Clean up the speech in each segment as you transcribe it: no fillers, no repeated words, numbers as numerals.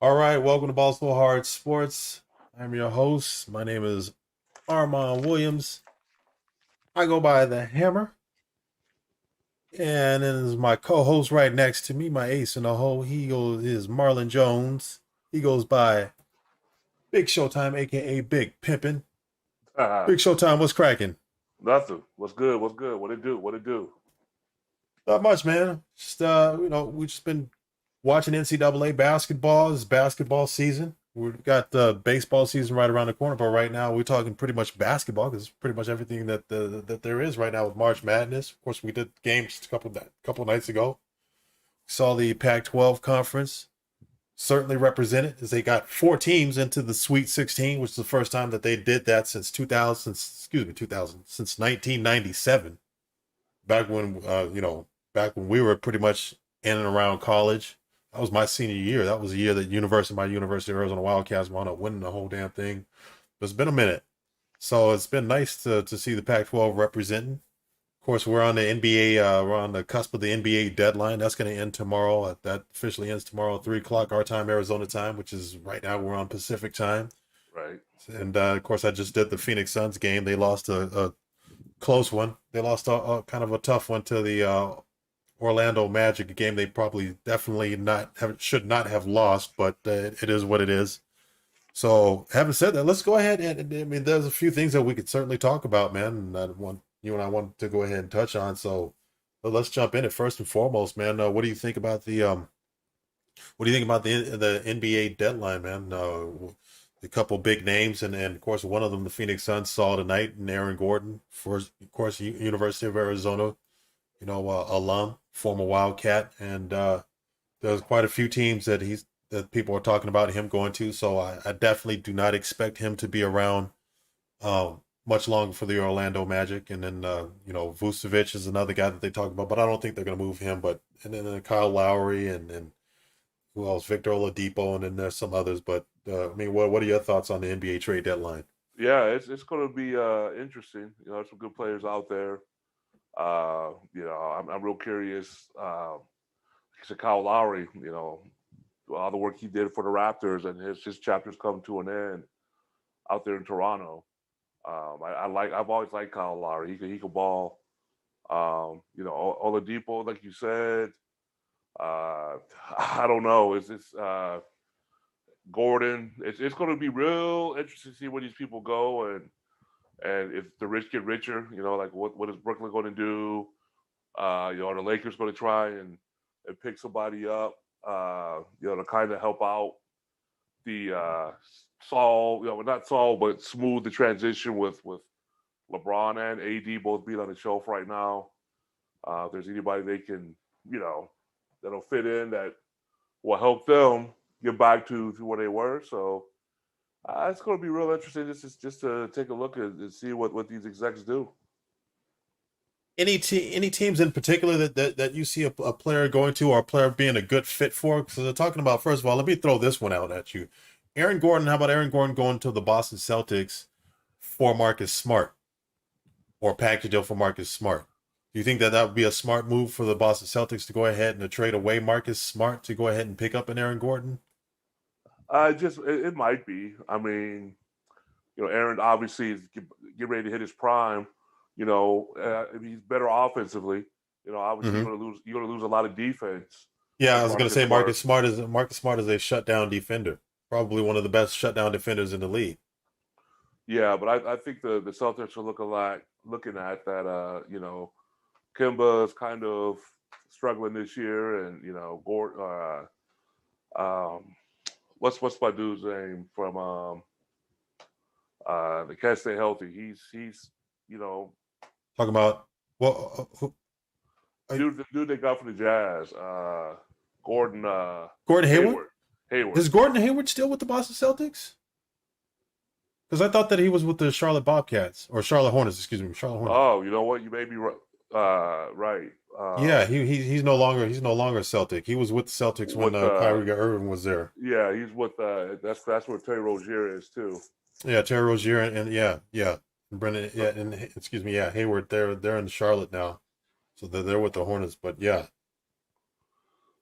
All right, welcome to Ball So Hard Sports. I'm your host. My name is Armon Williams. I go by the Hammer. And then is my co-host right next to me, my ace in the hole. Is Marlon Jones. He goes by Big Showtime, aka Big Pimpin'. Big Showtime, what's cracking? Nothing. What's good? What's good? What it do? What it do? Not much, man. Just we've just been watching NCAA basketball. It's basketball season. We've got the baseball season right around the corner, but right now we're talking pretty much basketball because it's pretty much everything that there is right now with March Madness. Of course, we did games a couple nights ago. Saw the Pac-12 conference certainly represented as they got 4 teams into the Sweet 16, which is the first time that they did that since 1997. Back when back when we were pretty much in and around college. That was my senior year. That was the year that my University of Arizona Wildcats wound up winning the whole damn thing. But it's been a minute. So it's been nice to see the Pac-12 representing. Of course, we're on the NBA. We're on the cusp of the NBA deadline. That's going to end tomorrow. That officially ends tomorrow at 3 o'clock our time, Arizona time, which is right now we're on Pacific time. Right. And, of course, I just did the Phoenix Suns game. They lost a close one. They lost a kind of a tough one to the Orlando Magic, a game they probably definitely should not have lost, but it is what it is. So, having said that, let's go ahead and I mean, there's a few things that we could certainly talk about, man. And you and I want to go ahead and touch on. So, let's jump in it first and foremost, man. What do you think about the NBA deadline, man? A couple big names, and of course one of them, the Phoenix Suns, saw tonight, and Aaron Gordon, for of course University of Arizona, alum, former Wildcat, and there's quite a few teams that people are talking about him going to. So I definitely do not expect him to be around much longer for the Orlando Magic. And then Vucevic is another guy that they talk about, but I don't think they're going to move him. And then Kyle Lowry and who else? Victor Oladipo, and then there's some others. But I mean, what are your thoughts on the NBA trade deadline? Yeah, it's going to be interesting. There's some good players out there. I'm real curious. Kyle Lowry, all the work he did for the Raptors, and his chapter's come to an end out there in Toronto. I've always liked Kyle Lowry. He can ball. Oladipo, like you said. I don't know. Gordon. It's going to be real interesting to see where these people go, and if the rich get richer, like what is Brooklyn going to do? Are the Lakers going to try and pick somebody up, to kind of help out the solve, not solve, but smooth the transition with LeBron and AD both being on the shelf right now. If there's anybody they can, that'll fit in that will help them get back to where they were. So it's going to be real interesting just to take a look and see what these execs do. Any teams in particular that you see a player going to or a player being a good fit for? Because they're talking about, first of all, let me throw this one out at you. Aaron Gordon, how about Aaron Gordon going to the Boston Celtics for Marcus Smart or package deal for Marcus Smart? Do you think that would be a smart move for the Boston Celtics to go ahead and to trade away Marcus Smart to go ahead and pick up an Aaron Gordon? It might be. I mean, Aaron obviously is get ready to hit his prime. He's better offensively. Obviously Mm-hmm. you're gonna lose a lot of defense Yeah, I with was going to Marcus say Smart. Marcus Smart is a shutdown defender, probably one of the best shutdown defenders in the league. Yeah, but I think the Celtics are looking at that. Kimba is kind of struggling this year, and Gord. What's my dude's name from they can't stay healthy. He's you know Talking about well, the dude they got from the Jazz, Gordon Gordon Hayward. Hayward. Hayward. Is Gordon Hayward still with the Boston Celtics? Because I thought that he was with the Charlotte Bobcats or Charlotte Hornets. Excuse me, Charlotte Hornets. Oh, you know what? You may be right. Yeah, he's no longer a Celtic. He was with the Celtics when With Kyrie Irving was there. yeah, he's with that's where Terry Rozier is too. Yeah, Terry Rozier and yeah, Brendan, yeah, and excuse me, yeah, Hayward. They're in Charlotte now, so they're with the Hornets. But yeah,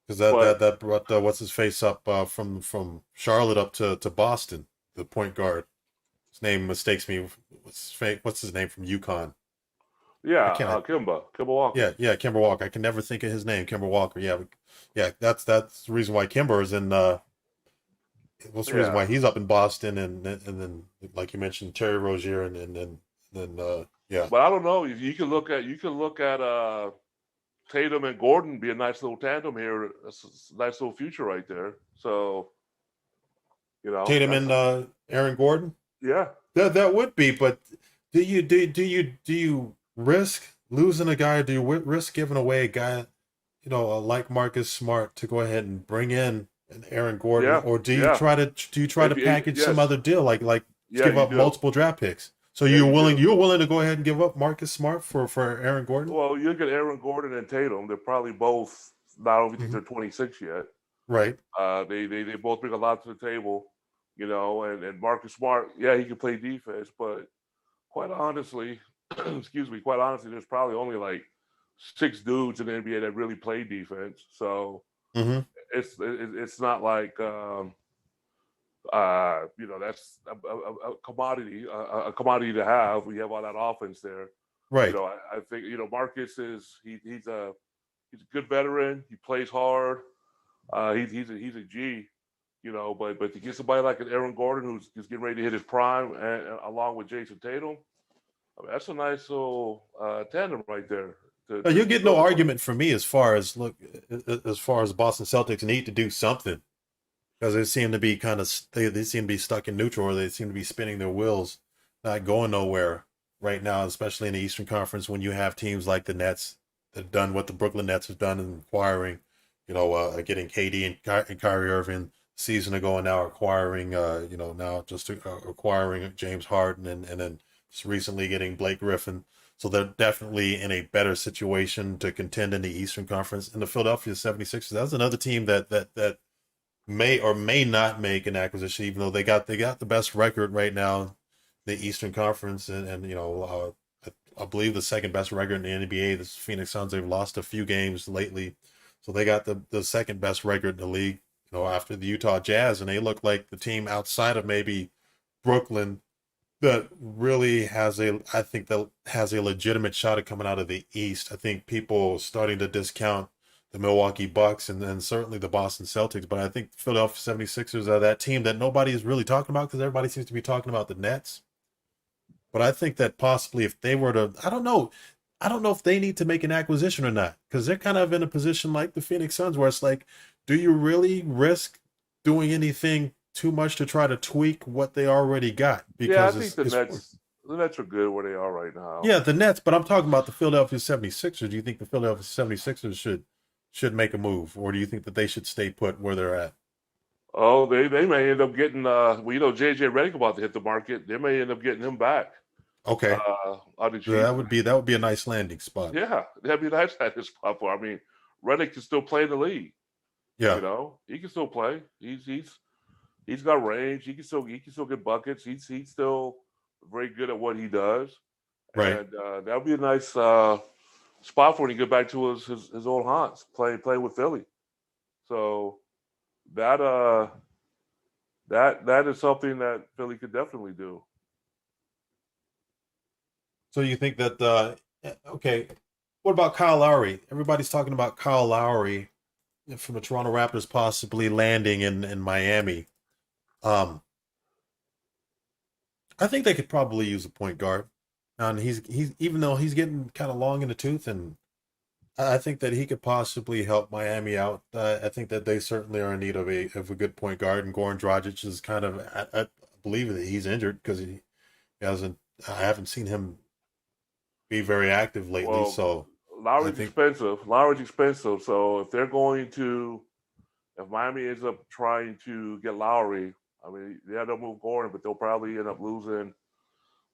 because But that brought what's his face up from Charlotte up to Boston. The point guard, his name mistakes me. What's his name from UConn? I yeah, can't. Kimba Walker. Yeah, Kimber Walker. I can never think of his name. Kimber Walker. Yeah, yeah. That's the reason why Kimber is in. What's the reason Yeah, why he's up in Boston and then like you mentioned Terry Rozier and then yeah. but I don't know. You can look at Tatum and Gordon be a nice little tandem here. That's a nice little future right there. So Tatum that's and Aaron Gordon. yeah, That would be, but do you risk losing a guy? Do you risk giving away a guy, like Marcus Smart to go ahead and bring in an Aaron Gordon, yeah, or do you yeah. try to package some Yes, other deal like yeah, give you up do. multiple draft picks? So Yeah, you do. you're willing to go ahead and give up Marcus Smart for Aaron Gordon? Well, you look at Aaron Gordon and Tatum. They're probably both not over think Hmm. they're 26 yet. Right. They both bring a lot to the table, and Marcus Smart, yeah, he can play defense, but quite honestly, excuse me, quite honestly, there's probably only like 6 dudes in the NBA that really play defense. So Hmm. it's not like that's a commodity, a commodity to have. We have all that offense there. Right. I think Marcus he's a good veteran. He plays hard. He's a G. But to get somebody like an Aaron Gordon who's getting ready to hit his prime, and along with Jason Tatum, I mean, that's a nice little tandem right there You'll to get no build upon. argument from me as far as Boston Celtics need to do something because they seem to be they seem to be stuck in neutral or they seem to be spinning their wheels, not going nowhere right now, especially in the Eastern Conference when you have teams like the Nets that have done what the Brooklyn Nets have done in acquiring, getting KD and Kyrie Irving a season ago and now acquiring, now just acquiring James Harden and then just recently getting Blake Griffin. So they're definitely in a better situation to contend in the Eastern Conference. And the Philadelphia 76ers, that's another team that may or may not make an acquisition, even though they got the best record right now in the Eastern Conference, and I believe the second best record in the NBA. The Phoenix Suns, they've lost a few games lately, so they got the second best record in the league. After the Utah Jazz, and they look like the team outside of maybe Brooklyn that really I think that has a legitimate shot at coming out of the East. I think people starting to discount the Milwaukee Bucks and then certainly the Boston Celtics. But I think the Philadelphia 76ers are that team that nobody is really talking about because everybody seems to be talking about the Nets. But I think that possibly if they were to, I don't know. I don't know if they need to make an acquisition or not because they're kind of in a position like the Phoenix Suns where it's like, do you really risk doing anything too much to try to tweak what they already got? Yeah, I Because think it's the Nets are good where they are right now. yeah, the Nets, but I'm talking about the Philadelphia 76ers. Do you think the Philadelphia 76ers should make a move or do you think that they should stay put where they're at? Oh, they may end up getting well, JJ Redick about to hit the market. They may end up getting him back Okay. on the So cheap. that would be a nice landing spot. Yeah, that'd be nice at this spot for. I mean, Redick can still play in the league. Yeah. He can still play. He's got range. He can still get buckets. He's still very good at what he does, Right. and that would be a nice spot for him to get back to his old haunts, playing with Philly. So that that is something that Philly could definitely do. So you think that okay, what about Kyle Lowry? Everybody's talking about Kyle Lowry from the Toronto Raptors possibly landing in Miami. Um, I think they could probably use a point guard. And he's even though he's getting kind of long in the tooth, and I think that he could possibly help Miami out. I think that they certainly are in need of a good point guard. And Goran Dragic is kind of I believe that he's injured because he hasn't. I haven't seen him be very active lately. Well, So I Lowry's think expensive. Lowry's expensive. So if Miami ends up trying to get Lowry, I mean, yeah, they'll move Gordon, but they'll probably end up losing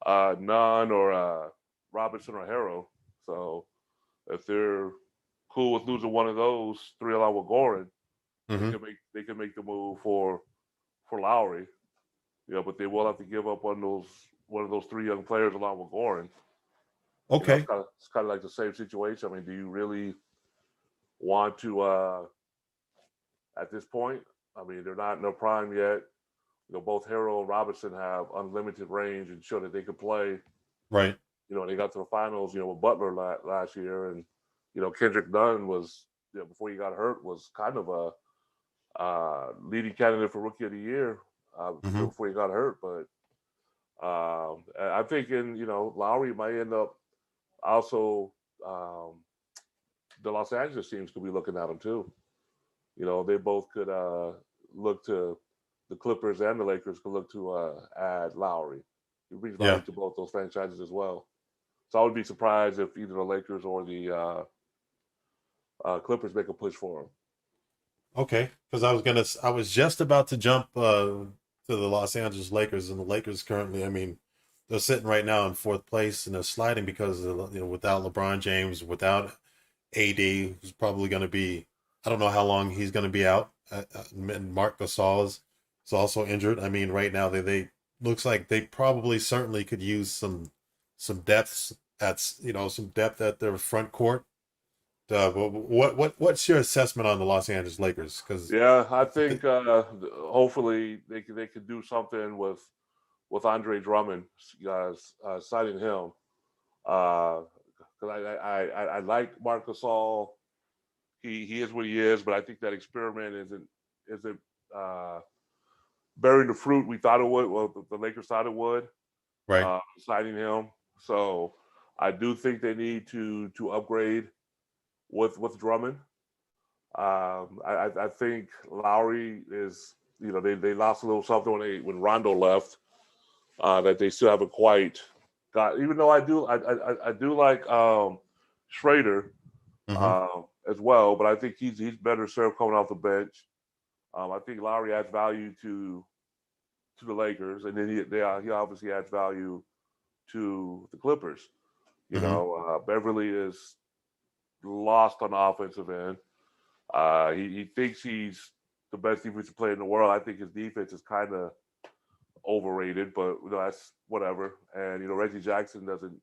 Nunn or Robinson or Harrell. So if they're cool with losing one of those three along with Gordon, mhm. they can make the move for Lowry. But they will have to give up one of those three young players along with Gordon. Okay. It's kind of like the same situation. I mean, do you really want to at this point? I mean, they're not in their prime yet. Both Harrell and Robinson have unlimited range and show that they could play. Right. They got to the finals, with Butler last year, and Kendrick Nunn was, before he got hurt, was kind of a leading candidate for Rookie of the Year Hmm. before he got hurt. But I'm thinking, Lowry might end up also. The Los Angeles teams could be looking at him too. They both could look to the Clippers and the Lakers could look to add Lowry. He brings value Yeah. to both those franchises as well. So I would be surprised if either the Lakers or the Clippers make a push for him. Okay. Because I was just about to jump to the Los Angeles Lakers, and the Lakers currently, I mean, they're sitting right now in fourth place, and they're sliding because of, without LeBron James, without AD, who's probably going to be, I don't know how long he's going to be out. And Mark Gasol is also injured. I mean, right now they looks like they probably certainly could use some depths some depth at their front court. What's your assessment on the Los Angeles Lakers? Because Yeah, I think hopefully they could do something with Andre Drummond, signing him. Because I like Marc Gasol. He is what he is, but I think that experiment isn't bearing the fruit we thought it would. Well, the Lakers thought it would, right. signing him. So I do think they need to upgrade with Drummond. I think Lowry is, they lost a little something when Rondo left that they still haven't quite got. Even though I do like Schrader Hmm. as well, but I think he's better served coming off the bench. I think Lowry adds value to the Lakers, and then he obviously adds value to the Clippers. Hmm. Beverly is lost on the offensive end. He thinks he's the best defensive player in the world. I think his defense is kind of overrated, but that's whatever. And Reggie Jackson doesn't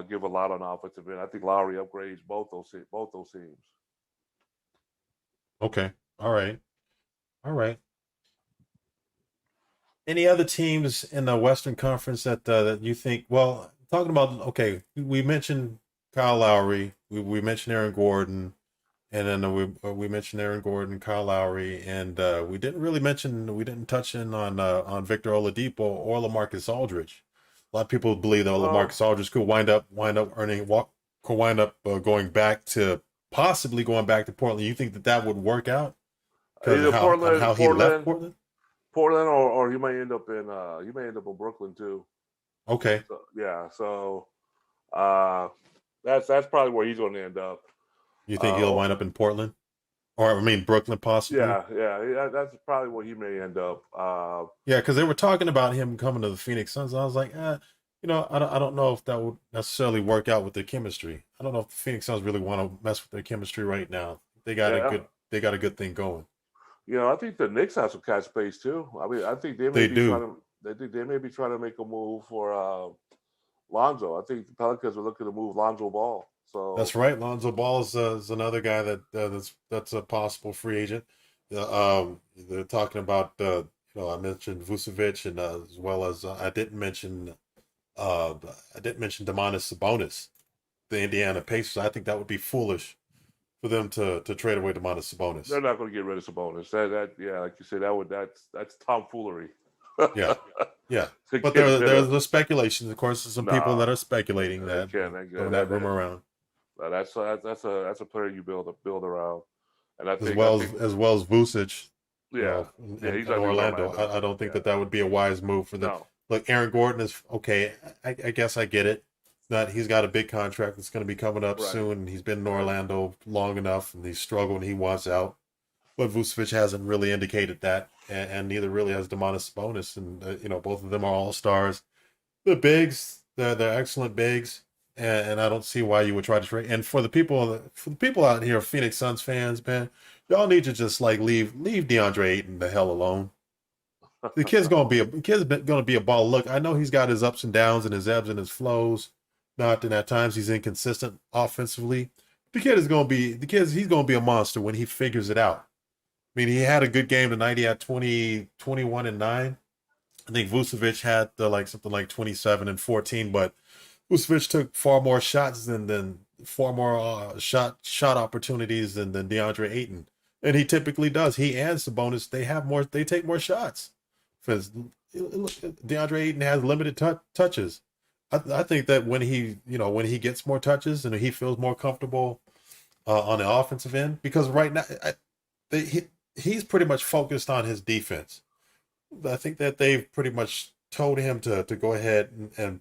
give a lot on the offensive end. I think Lowry upgrades both those teams. Okay. All right. All right. Any other teams in the Western Conference that you think? Well, talking about okay, we mentioned Kyle Lowry, we mentioned Aaron Gordon. And then we mentioned Aaron Gordon, Kyle Lowry, and we didn't touch in on Victor Oladipo or LaMarcus Aldridge. A lot of people believe that Well, LaMarcus Aldridge could wind up possibly going back to Portland. You think that would work out because of either how he left Portland, Portland? or he may end up in Brooklyn too. Okay, So, yeah, so uh, that's probably where he's going to end up. you think he'll Uh, wind up in Portland, or I mean Brooklyn possibly? yeah, that's probably where he may end up. Yeah, because they were talking about him coming to the Phoenix Suns. And I was like, I don't know if that would necessarily work out with their chemistry. I don't know if the Phoenix Suns really want to mess with their chemistry right now. yeah, They got a good thing going. I think the Knicks have some cap space too. I mean, I think They do. they may be trying to make a move for Lonzo. I think the Pelicans are looking to move Lonzo Ball. So That's right. Lonzo Ball is another guy that's a possible free agent. They're talking about I mentioned Vucevic and as well as I didn't mention Demonis Sabonis, the Indiana Pacers. I think that would be foolish for them to trade away Demonis Sabonis. they're not going to get rid of Sabonis. Yeah, like you said, that's tomfoolery. Yeah, yeah. To But get rid there's of the speculations. Of course, there's some people nah, that are speculating they that, can't. throwing that rumor around, That's a player you build around, and I think as well as Vucic, yeah, he's in not leaving Orlando. Orlando. I don't think Yeah, that would be a wise move for them. no, Look, Aaron Gordon is okay. I guess I get it. That he's got a big contract that's going to be coming up right, soon. And he's been in right, Orlando long enough, and he's struggled. And he wants out. But Vucevic hasn't really indicated that, and neither really has Demonis Sabonis. And both of them are all stars. The bigs, they're excellent bigs, and I don't see why you would try to trade. And for the people out here, Phoenix Suns fans, man, y'all need to just like leave DeAndre Ayton the hell alone. The kid's gonna be a ball. Look, I know he's got his ups and downs and his ebbs and his flows. Not and at times he's inconsistent offensively. He's gonna be a monster when he figures it out. I mean, he had a good game tonight. He had 20, 21, and 9. I think Vucevic had something like 27 and 14, but Vucevic took far more shots than far more shot opportunities than DeAndre Ayton, and he typically does. He and Sabonis they take more shots because DeAndre Ayton has limited touches. I think that when he gets more touches and he feels more comfortable on the offensive end, because right now he's pretty much focused on his defense. I think that they've pretty much told him to go ahead and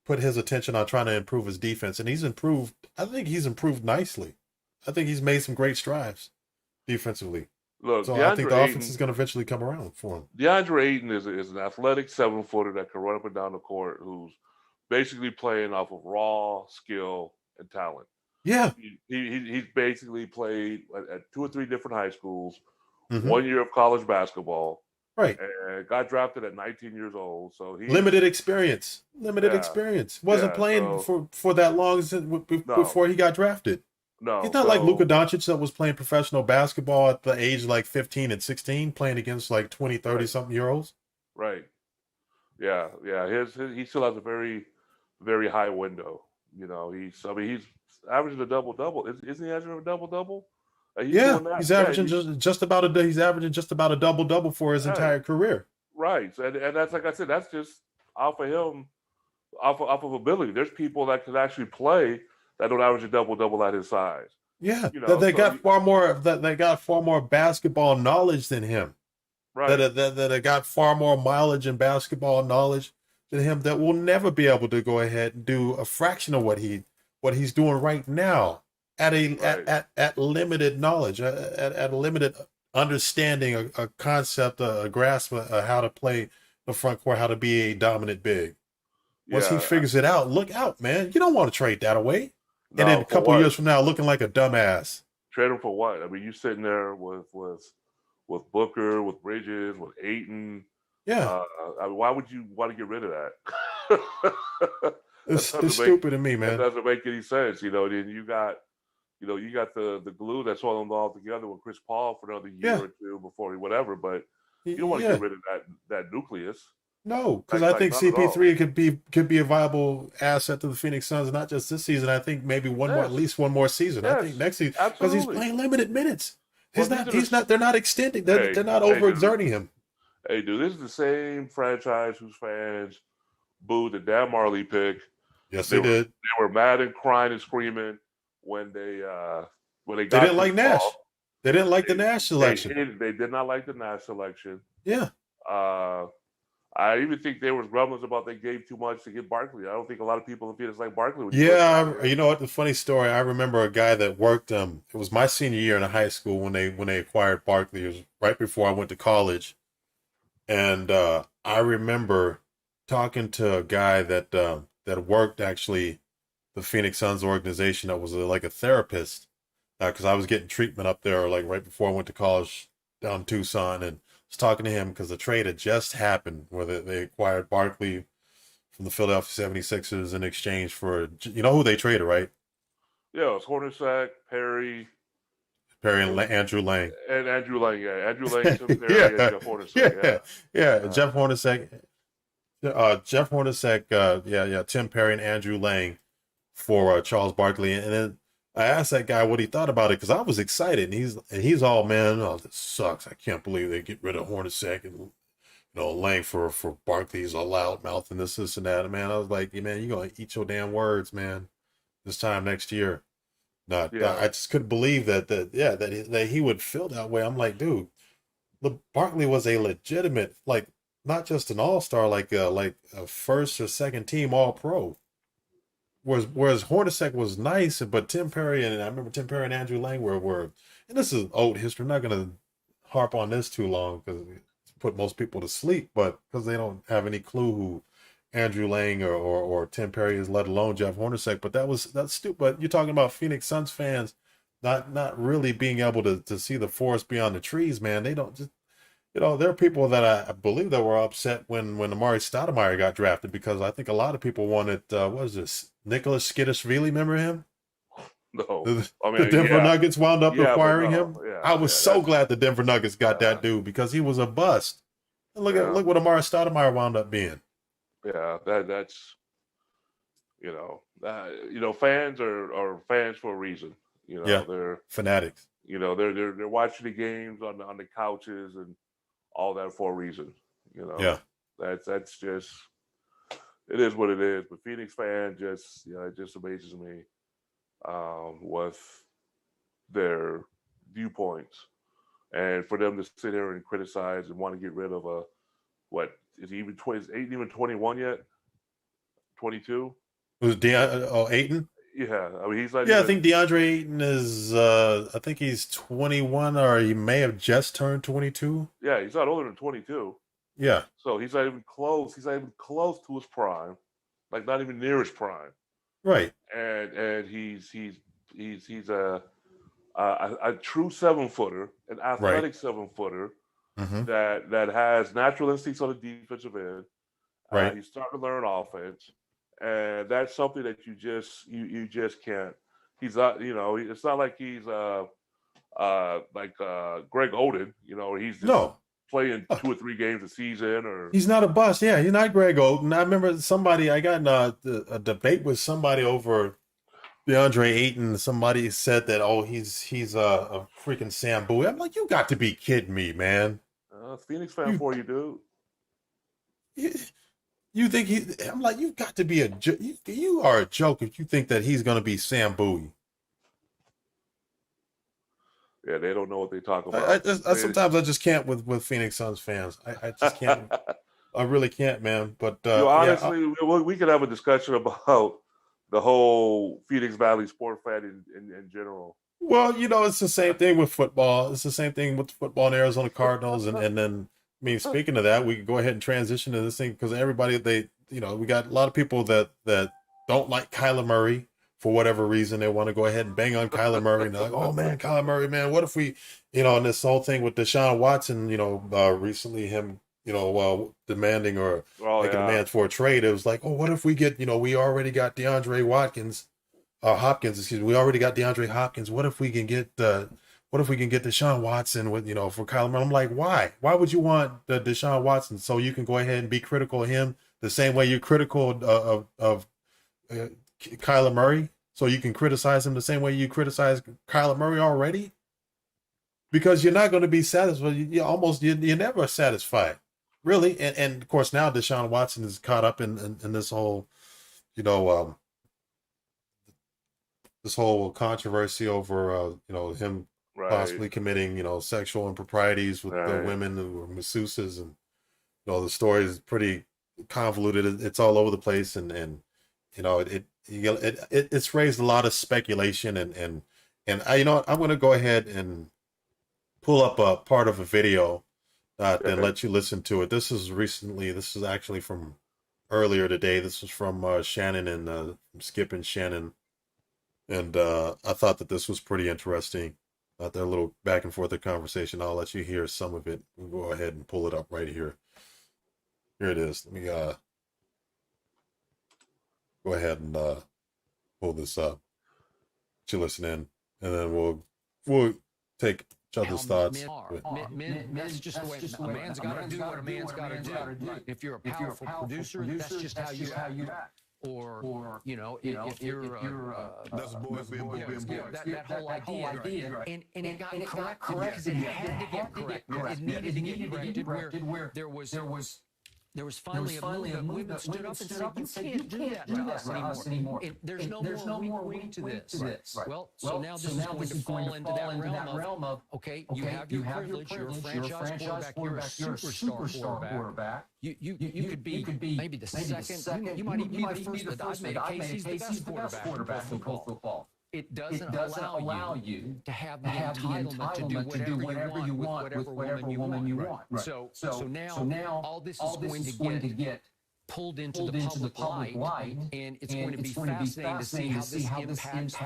put his attention on trying to improve his defense, and he's improved. I think he's improved nicely. I think he's made some great strides defensively. look, So I think the offense is going to eventually come around for him. DeAndre Ayton is an athletic 7-footer that can run up and down the court, who's basically playing off of raw skill and talent. Yeah. He's basically played at 2 or 3 different high schools, Mm-hmm. 1 year of college basketball, Right. and got drafted at 19 years old. So Limited experience. Limited yeah, experience. Wasn't playing so for that long no, before he got drafted. He's no, not like Luka Doncic that was playing professional basketball at the age like 15 and 16, playing against like 20, 30 right, something year olds. right, yeah. He still has a very, very high window. He's averaging a double double. Isn't he averaging a double double? He's Yeah, doing that. he's Yeah, averaging he's averaging just about a double double for his yeah, entire career. right. And that's like I said, that's just off of him, off of ability. There's people that can actually play that don't average a double double at his size. Yeah, that they got far more basketball knowledge than him. Right, That got far more mileage and basketball knowledge than him. That will never be able to go ahead and do a fraction of what he's doing right now right. at limited knowledge, at a limited understanding, a concept, a grasp of how to play the front court, how to be a dominant big. Once he Yeah. figures it out, look out, man. You don't want to trade that away. And then No, a for couple of what? years from now, looking like a dumbass. Trade him for what? I mean, you sitting there with Booker, with Bridges, with Aiton. Yeah, I mean, why would you want to get rid of that? that it's doesn't make stupid to me, that man. doesn't make any sense. Then you got the glue that's holding them all together with Chris Paul for another year Yeah, or two before he whatever. But you don't want to yeah. get rid of that nucleus. No, because I think Not at all. CP3 could be a viable asset to the Phoenix Suns, not just this season. I think maybe one more, at Yes, least one more season. I think yes, next season because he's absolutely. playing limited minutes. Well, these are He's not. They're not extending. They're not dude, overexerting him. hey, dude, this is the same franchise whose fans booed the Dan Marley pick. Yes, they did. They were mad and crying and screaming when they They got didn't Chris like Paul. Nash. They didn't like the Nash selection. They did not like the Nash selection. Yeah. Uh, I even think there was grumblings about they gave too much to get Barkley. I don't think a lot of people in Phoenix like Barkley when he first got Yeah, there. you know what? The funny story. I remember a guy that worked. It was my senior year in high school when they acquired Barkley. It was right before I went to college, and I remember talking to a guy that worked actually the Phoenix Suns organization that was like a therapist because I was getting treatment up there like right before I went to college down in Tucson, and was talking to him because the trade had just happened where they acquired Barkley from the Philadelphia 76ers in exchange for, you know who they traded, right? Yeah, it was Hornacek, Perry, Perry and Andrew Lang. and Andrew Lang. Yeah, Andrew Lang, Tim Perry, and Yeah, Jeff Hornacek. yeah, yeah. Uh, Jeff Hornacek, yeah, Tim Perry and Andrew Lang for Charles Barkley, and then I asked that guy what he thought about it because I was excited, and he's all, man, oh, this sucks. I can't believe they get rid of Hornacek and Lang for Barkley's a loudmouth and this and that. Man, I was like, man, you gonna eat your damn words, man. This time next year. Not, yeah, I just couldn't believe that he would feel that way. I'm like, dude, Barkley was a legitimate, like, not just an all-star, like a first or second team all-pro. Whereas Hornacek was nice, but Tim Perry and I remember Tim Perry and Andrew Lang were, and this is old history. I'm not gonna harp on this too long because put most people to sleep, but because they don't have any clue who Andrew Lang or Tim Perry is, let alone Jeff Hornacek. But that's stupid. You're talking about Phoenix Suns fans not really being able to see the forest beyond the trees, man. They don't just, there are people that I believe that were upset when Amari Stoudemire got drafted because I think a lot of people wanted what is this, Nicholas Skidishvili, remember him? no, The Denver Nuggets wound up acquiring no, him. I was so glad the Denver Nuggets got that dude because he was a bust. And look what Amari Stoudemire wound up being. Yeah, that's fans are fans for a reason. They're Fanatics. They're watching the games on the couches and all that for a reason. Yeah, that's just, it is what it is. But Phoenix fan just, it just amazes me with their viewpoints, and for them to sit here and criticize and want to get rid of what is he even 20? Is Ayton even 21 yet? 22? was Ayton? Yeah, I mean he's not. Yeah, even, I think DeAndre Ayton is. I think he's 21, or he may have just turned 22. Yeah, he's not older than 22. Yeah, So he's not even close. He's not even close to his prime, like not even near his prime. right. And he's a true 7-footer, an athletic 7-footer Mm-hmm. that has natural instincts on the defensive end. Right. He's starting to learn offense, and that's something that you just can't. He's not, it's not like he's like Greg Oden, he's just No, playing 2 or 3 games a season, or he's not a bust. Yeah, he's not Greg Oden. I remember I got in a debate with somebody over DeAndre Ayton. Somebody said that, oh, he's a freaking Sam Bowie. I'm like, you got to be kidding me, man. Phoenix fan for you, dude. You think I'm like, you got to be you are a joke if you think that he's going to be Sam Bowie. Yeah, they don't know what they talk about. Sometimes I just can't with Phoenix Suns fans. I just can't. I really can't, man. But honestly, we could have a discussion about the whole Phoenix Valley sport fan in general. Well, it's the same thing with football. It's the same thing with football and Arizona Cardinals, and then I mean, speaking of that, we can go ahead and transition to this thing because everybody we got a lot of people that don't like Kyler Murray for whatever reason. They want to go ahead and bang on Kyler Murray. And they're like, oh man, Kyler Murray, man, what if we, and this whole thing with Deshaun Watson, recently him, demanding or making demands for a trade. It was like, oh, what if we get, we already got Hopkins, excuse me, we already got DeAndre Hopkins. What if we can get, what what if we can get Deshaun Watson with, for Kyler Murray? I'm like, why? Why would you want the Deshaun Watson so you can go ahead and be critical of him the same way you're critical of Kyler Murray? So you can criticize him the same way you criticize Kyler Murray already? Because you're not going to be satisfied. You're never satisfied, really. And of course now Deshaun Watson is caught up in this whole, you know, this whole controversy over, him possibly committing, sexual improprieties with the women who were masseuses, and the story is pretty convoluted. It's all over the place, and it's raised a lot of speculation, and I'm going to go ahead and pull up a part of a video and let you listen to it. This is actually from earlier today. This is from Shannon and Skip and Shannon. And I thought that this was pretty interesting. Their little back and forth of conversation. I'll let you hear some of it. We'll go ahead and pull it up right here. Here it is. Let me go ahead and pull this up. You listen in, and then we'll take each other's thoughts. That's just the way a man's got to do what a man's got to do. If you're a powerful producer, that's just how you act. Or if you're that's boys being boys. That whole idea, and it got corrected because it had to get corrected. It needed to get corrected where there was finally a movement that stood up and said, you can't do that to us anymore. There's no more wing to this. Well, so now this is going to fall into that realm of, okay, you have your privilege, you're a franchise quarterback, you're a superstar quarterback. You could be maybe the second, you might even be the first, but I've made a case he's the best quarterback in pro football. It doesn't allow you to have the entitlement to do whatever you want with whatever woman you want. Right. So now all this is going to get pulled into the public light, and it's going to be fascinating to see how this impacts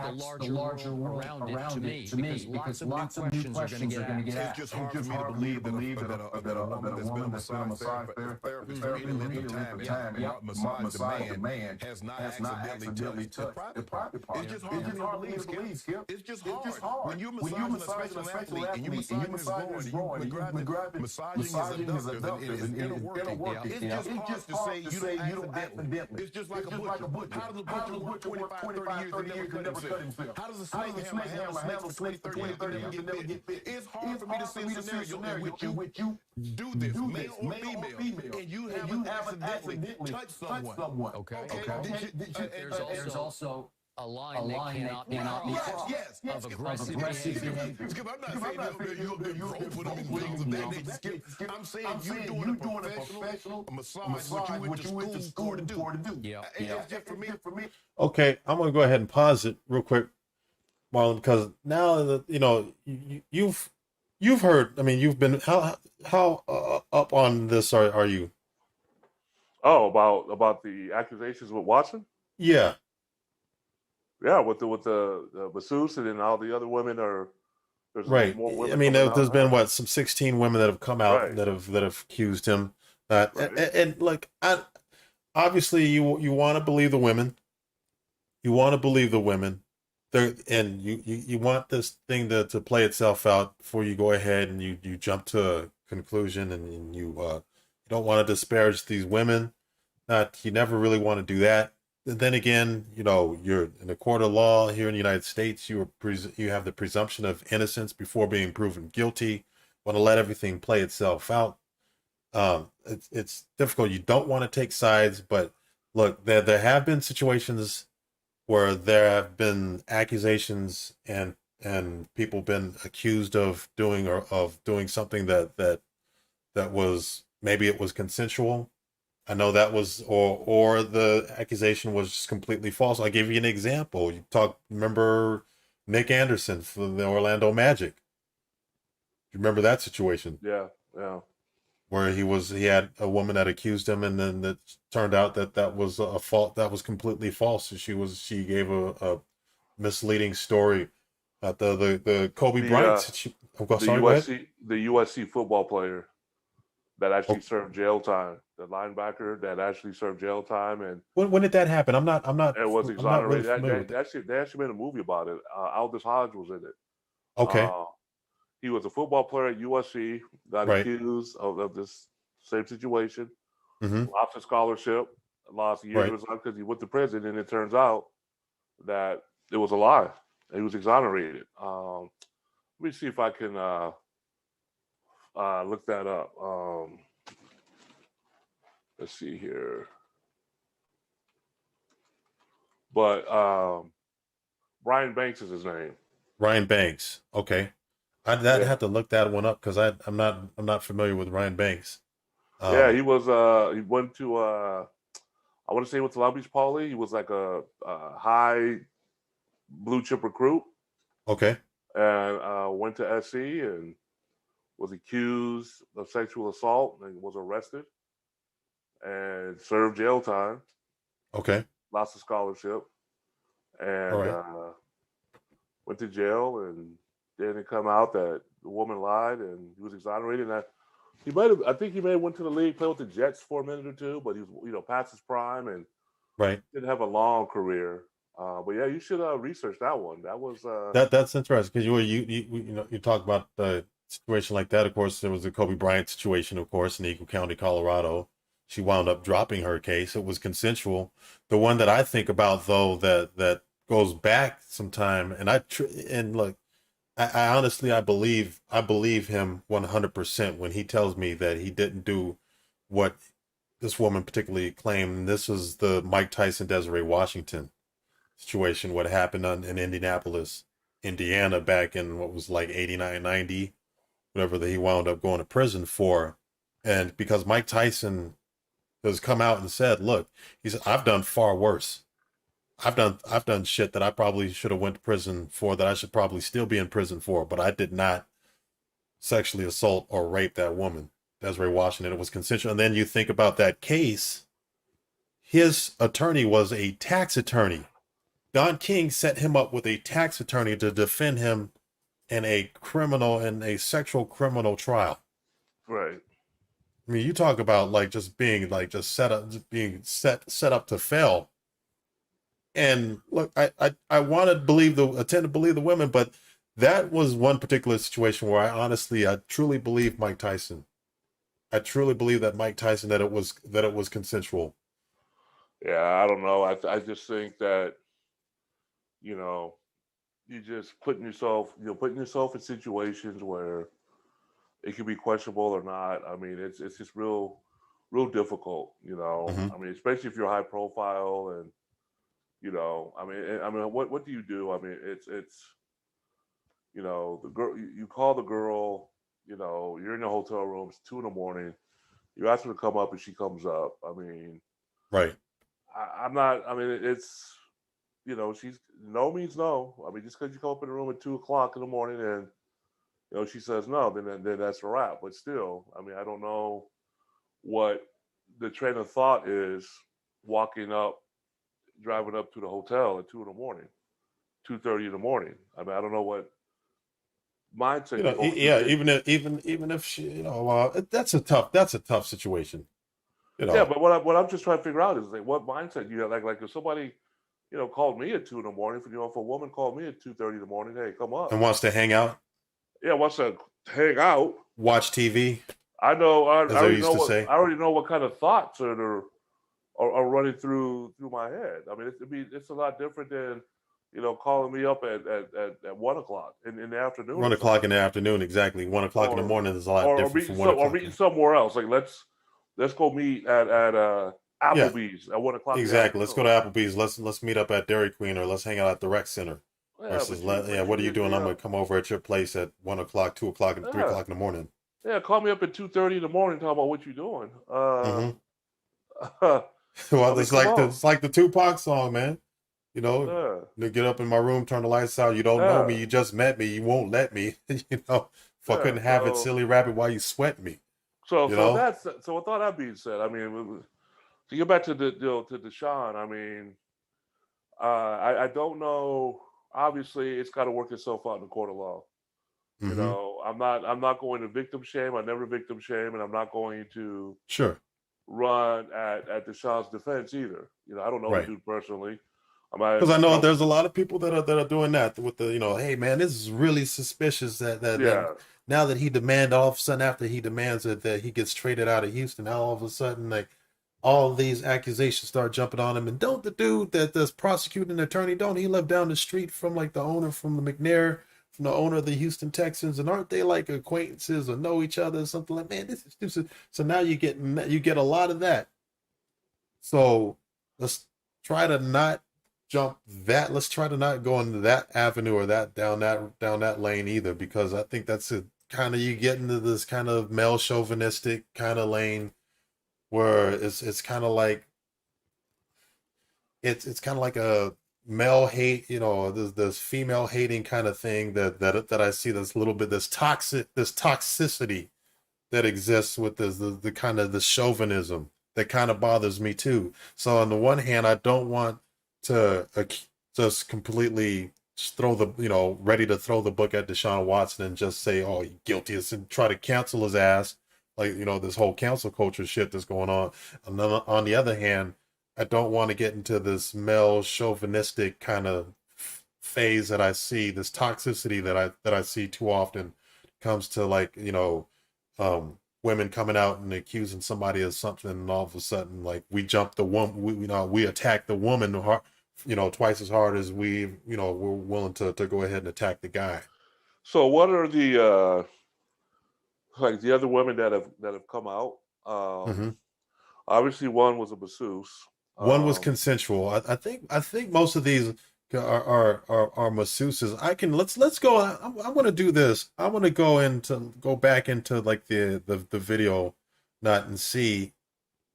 the larger world around it to me, because lots of new questions are going to get asked. It's just hard for me to believe that a woman that's been a massage therapist for any length of time and massage a man has not accidentally touched the private part. It's just hard for me to believe, Skip. It's just hard. When you're massaging a special athlete and you're massaging his groin, you grab it, massaging his adductors and inner working. It's just hard to say you don't accidentally. It's just like a butcher. How does a butcher work 25, 30 years and never cut himself? How does a snake handle snakes for 20, 30 years and never get bit? It's hard for me to see a scenario in which you do this, male or female, and you haven't accidentally touched someone. Okay. There's also a line that cannot be crossed of aggressive behavior. I'm not saying you're roll for them things of that nature. I'm saying you're doing a professional massage, what you went to school to do. Yeah. It's just for me. Okay, I'm gonna go ahead and pause it real quick, Marlon, because now that you've heard. I mean, you've been how up on this are you? Oh, about the accusations with Watson? Yeah. Yeah, with the masseuse and then all the other women are. There's right. more women. I mean, there's been some 16 women that have come out right. that have accused him. Right. And like, obviously, you want to believe the women. You want to believe the women. And you want this thing to play itself out before you go ahead and you jump to a conclusion, and you don't want to disparage these women. You never really want to do that. And then again, you're in a court of law here in the United States. You have the presumption of innocence before being proven guilty. Want to let everything play itself out. It's difficult. You don't want to take sides, but look, there have been situations where there have been accusations and people been accused of doing something that was, maybe it was consensual. I know that was, or the accusation was just completely false. I'll give you an example. Remember Nick Anderson for the Orlando Magic? You remember that situation? Yeah. Where he had a woman that accused him, and then it turned out that was a fault. That was completely false. She gave a misleading story at the Kobe Bryant. The USC football player that actually served jail time. The linebacker that actually served jail time. And when did that happen? I'm not. It was exonerated. Really they actually made a movie about it. Aldous Hodge was in it. Okay. He was a football player at USC, got Right. accused of this same situation, Mm-hmm. lost his scholarship, lost a year of Right. his life because he went to prison, and it turns out that it was a lie. He was exonerated. Let me see if I can look that up. Let's see here. But Brian Banks is his name. Ryan Banks. Okay. I'd Yeah, have to look that one up because I'm not familiar with Ryan Banks. yeah. Um, He went to I want to say he went to Long Beach Poly. He was like a high blue chip recruit, okay. and went to SC and was accused of sexual assault and was arrested and served jail time. Okay. Lost a scholarship All and right. went to jail, and then it come out that the woman lied and he was exonerated. And I think he may have went to the league, played with the Jets for a minute or two, but he was past his prime and Right. didn't have a long career. But yeah, you should research that one. That was That's interesting because you talk about the situation like that. Of course, there was the Kobe Bryant situation, of course, in Eagle County, Colorado. She wound up dropping her case. It was consensual. The one that I think about though that goes back some time, and look, I honestly I believe him 100% when he tells me that he didn't do what this woman particularly claimed. This is the Mike Tyson Desiree Washington situation, what happened in Indianapolis, Indiana, back in what was like 89, 90, whatever that he wound up going to prison for. And because Mike Tyson has come out and said, look, he said, I've done far worse. I've done shit that I probably should have went to prison for, that I should probably still be in prison for, but I did not sexually assault or rape that woman, Desiree Washington. It was consensual. And then you think about that case, his attorney was a tax attorney. Don King set him up with a tax attorney to defend him in a sexual criminal trial. right. I mean, you talk about like just being like just set up, being set up to fail. And look, I want to tend to believe the women, but that was one particular situation where I truly believe Mike Tyson. I truly believe that Mike Tyson, that it was consensual. Yeah, I don't know. I just think that you know you just putting yourself in situations where it can be questionable or not. I mean, it's just real difficult. Hmm. I mean, especially if you're high profile and I mean, what do you do? I mean, it's the girl. You call the girl. You're in the hotel room. It's 2 a.m. You ask her to come up, and she comes up. I mean, Right. I'm not. I mean, it's she's no means no. I mean, just because you come up in the room at 2 o'clock in the morning and she says no, then that's a wrap. But still, I mean, I don't know what the train of thought is driving up to the hotel at 2 in the morning, 2:30 in the morning. I mean, I don't know what mindset you're going through. Yeah, even if she, that's a tough situation. Yeah, but what I'm just trying to figure out is like what mindset you have. Like if somebody called me at 2 in the morning, if a woman called me at 2:30 in the morning, hey, come up. And wants to hang out, Yeah, wants to hang out, watch TV, I know. I as they already used know to what say. I already know what kind of thoughts are running through my head. I mean, it's a lot different than calling me up at 1 o'clock in the afternoon or 1 o'clock in something, the afternoon, exactly. 1 o'clock in the or morning is a lot different from 1 o'clock. meeting somewhere else. Like let's go meet at Yeah, Applebee's at 1 o'clock in the exactly. Let's go afternoon. to Applebee's. Let's meet up at Dairy Queen, or let's hang out at the rec center. Yeah, Versus, yeah, what are you doing? I'm gonna come over at your place at 1 o'clock, 2 o'clock, and 3 o'clock in the morning. yeah. Call me up at 2:30 in the morning. Talk about what you're doing. Hmm. I Well, mean, come on. it's like the Tupac song, man. Yeah, Get up in my room, turn the lights out. You don't know yeah, me, you just met me. You won't let me. If I yeah. couldn't have it, silly rabbit, why you sweat me? You know? So with all that being said, I mean, to get back to to Deshaun, I mean, I don't know. Obviously, it's got to work itself out in the court of law. Hmm. I'm not going to victim shame. I never victim shame, and I'm not going to Sure. run at Deshaun's defense either. I don't know the Right. dude personally. Because I you know know, there's a lot of people that are doing that with the, hey man, this is really suspicious that yeah. now that he demand all of a sudden after he demands that he gets traded out of Houston, now all of a sudden like all these accusations start jumping on him. And don't the dude that's prosecuting attorney, don't he live down the street from like the owner from the McNair, from the owner of the Houston Texans, and aren't they like acquaintances or know each other or something like, man, this is so now you get a lot of that. So let's try to not jump that. Let's try to not go into that avenue or that lane either, because I think that's it. Kind of you get into this kind of male chauvinistic kind of lane where it's kind of like it's kind of like a male hate, this female hating kind of thing that I see. This little bit this toxicity that exists with the kind of the chauvinism that kind of bothers me too. So on the one hand, I don't want to just completely throw ready to throw the book at Deshaun Watson and just say, oh, you're guilty, and try to cancel his ass. Like, this whole cancel culture shit that's going on. And then on the other hand, I don't want to get into this male chauvinistic kind of phase that I see, this toxicity that I see too often comes to like, women coming out and accusing somebody of something, and all of a sudden, like we jump the woman, we attack the woman, twice as hard as we're willing to go ahead and attack the guy. So what are the like the other women that have come out? Obviously, one was a masseuse. One was consensual. I think most of these are masseuses. Let's go. I want to do this. I want to go back into like the video, and see.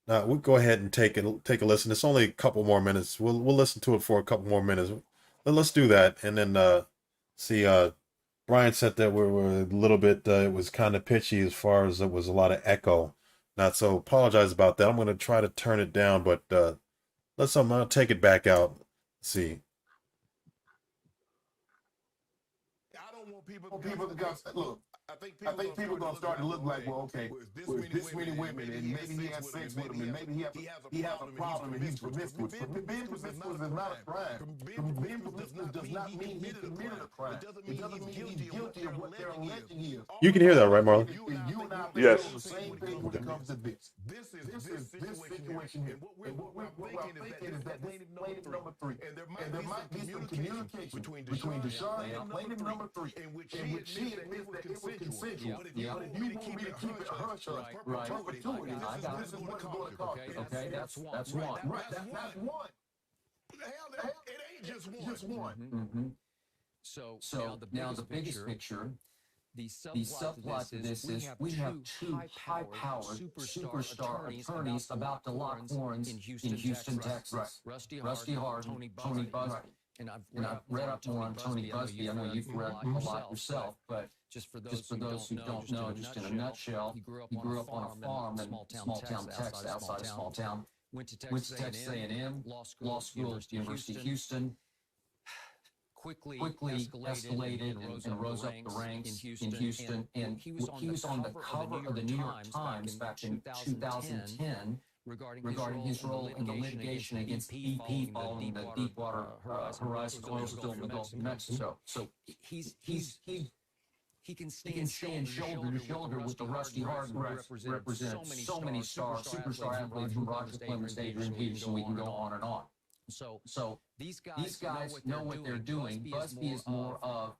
We'll go ahead and take a listen. It's only a couple more minutes. We'll listen to it for a couple more minutes. Then let's do that, and then see. Brian said that we're a little bit. It was kind of pitchy as far as it was a lot of echo. Not so. Apologize about that. I'm going to try to turn it down, but I'm going to take it back out. Let's see. I don't want people to go. Look, I think people are gonna start to look like, well, okay, with this many women, and maybe he has sex with them, and maybe he has a problem, and he's promiscuous. Being promiscuous is not a crime. Being promiscuous does not mean he committed a crime. It doesn't mean he's guilty of what they're alleging he is. You can hear that, right, Marlon? You and I Yes. the same thing when it comes to this. This is this situation here. And what we're thinking is that plaintiff number 3, and there might be some communication between Deshaun and plaintiff number 3, in which she admits that it was consensual. But if you want me to keep it hush hush, perpetuity, this is what's going to cost. Okay, that's one. That's one. That's one. Hell, it ain't just one. So now the biggest picture, the the subplot to this is we have two high-powered superstar attorneys about to lock horns in Houston, Texas. Rusty Harden, Tony Busby. And I've read up more on Tony Busby. I know you've read a lot yourself, but just for those who don't know, just in a nutshell, he grew up on a farm in small town Texas, outside a small town. Went to Texas A&M, law school at University of Houston. Quickly escalated and rose up the ranks in Houston. And he was on the cover of the New York Times back in 2010 regarding his role in the litigation against BP following the Deepwater Horizon oil spill in the Gulf of Mexico. So he can stand shoulder to shoulder with the Rusty Harden who represent so many superstar athletes from Roger Clemens, Adrian Peterson. We can go on and on. So these guys know what they're doing. Busby is more of